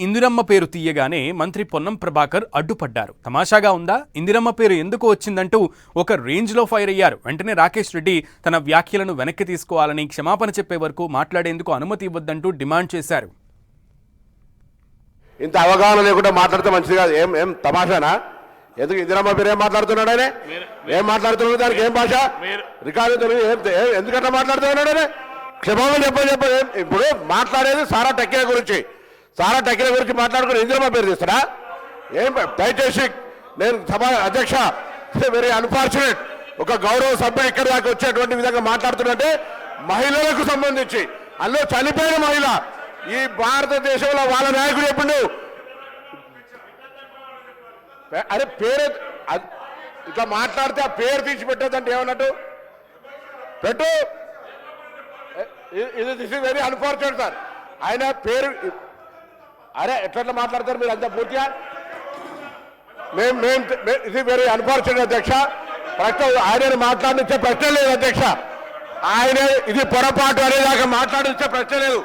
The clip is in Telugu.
ఇందిరమ్మ పేరు తీయగానే మంత్రి పొన్నం ప్రభాకర్ అడ్డుపడ్డారు. తమాషాగా ఉందా? ఇందిరమ్మ పేరు ఎందుకు వచ్చిందంటూ ఒక రేంజ్లో ఫైర్ అయ్యారు. వెంటనే రాకేష్ రెడ్డి తన వ్యాఖ్యలను వెనక్కి తీసుకోవాలని, క్షమాపణ చెప్పే వరకు మాట్లాడేందుకు అనుమతి ఇవ్వద్దంటూ డిమాండ్ చేశారు. ఇంత అవగాహన లేకుండా మాట్లాడితే మంచిది కాదు. ఏం తమాషానా? ఎందుకు ఇందిరమ్మ పేరు ఏం మాట్లాడుతున్నాడు? ఆయన ఏం మాట్లాడుతున్నాడు? దానికి ఏం భాష రికార్డు ఎందుకంటే మాట్లాడుతున్నాడు? క్షమాపణ చెప్ప ఇప్పుడు మాట్లాడేది సారా టెక్కిల గురించి. సారా టెక్కిల గురించి మాట్లాడుకుని ఇందిరమ్మ పేరు తీస్తాడా? ఏం దయచేసి నేను సభ అధ్యక్ష, వెరీ అన్ఫార్చునేట్, ఒక గౌరవ సభ్యుడు ఇక్కడి దాకా వచ్చేటువంటి విధంగా మాట్లాడుతున్నట్టే మహిళలకు సంబంధించి, అందులో చనిపోయిన మహిళ ఈ భారతదేశంలో వాళ్ళ నాయకుడు ఎప్పుడు అరే పేరు ఇట్లా మాట్లాడితే ఆ పేరు తీసి పెట్టేదంటే ఏమన్నట్టు? పెట్టు. ఇది this is very unfortunate sir. ఆయన పేరు అరే ఎట్లా మాట్లాడతారు మీరు అంతా పూర్తిగా? ఇది వెరీ అన్ఫార్చునేట్ అధ్యక్ష. ప్రశ్న ఆయన మాట్లాడించే ప్రశ్న లేదు అధ్యక్ష. ఆయన ఇది పొరపాటు అనేదాకా మాట్లాడించే ప్రశ్న లేదు.